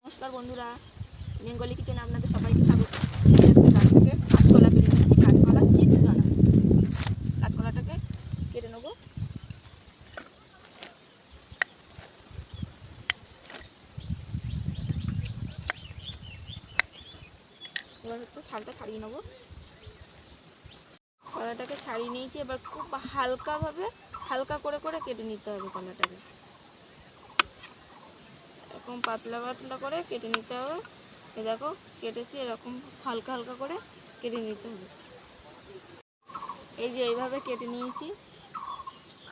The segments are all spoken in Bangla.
নমস্কার বন্ধুরা, বেঙ্গলি কিচেনে আপনাদের সবাইকে স্বাগত। আজকে গাছ থেকে কাঁচকলা কেটে নিয়েছি। কাঁচকলা চিপস বানাবো। কাঁচকলাটাকে কেটে নেবো। এবার হচ্ছে ছালটা ছাড়িয়ে নেবো। কলাটাকে ছাড়িয়ে নিয়েছি। এবার খুব হালকা করে করে কেটে নিতে হবে। কলাটাকে এরকম পাতলা পাতলা করে কেটে নিতে হবে। এ দেখো কেটেছি, এরকম হালকা হালকা করে কেটে নিতে হবে। এই যে এইভাবে কেটে নিয়েছি।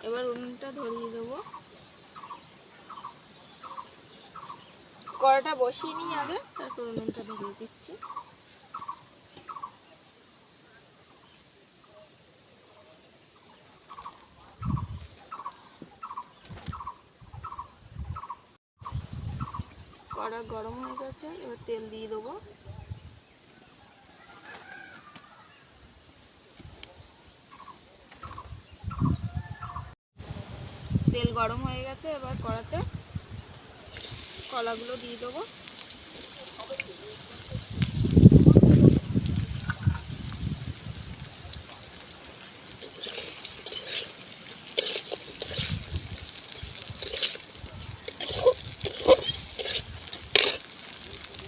এবার উনুনটা ধরিয়ে দেবো। কড়াটা বসিয়ে নিই আগে, তারপর উনুনটা ধরিয়ে দিচ্ছি। কড়া গরম হয়ে গেছে, এবার তেল দিয়ে দেবো। তেল গরম হয়ে গেছে, এবার কড়াতে কলাগুলো দিয়ে দেবো।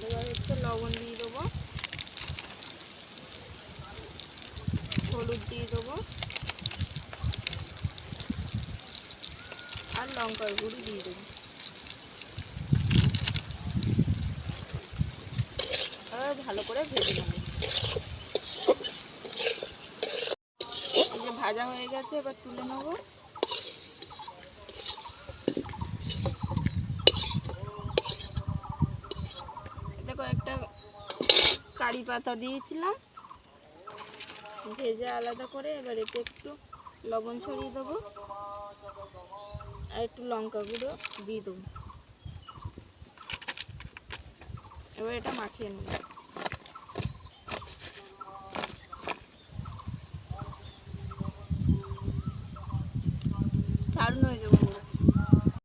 এবার হচ্ছে লবণ দিয়ে দেবো, হলুদ দিয়ে দেবো, আর লঙ্কার গুঁড়ো দিয়ে দেবো। এবার ভালো করে ভেজে নেবো। এই যে ভাজা হয়ে গেছে, এবার তুলে নেবো। এতে কয়েকটা কারি পাতা দিয়েছিলাম ভেজে আলাদা করে। এবার এতে একটু লবণ ছড়িয়ে দেবো আর একটু লঙ্কা গুঁড়ো দিয়ে দেবো। এবার এটা মাখিয়ে নেব। দারুণ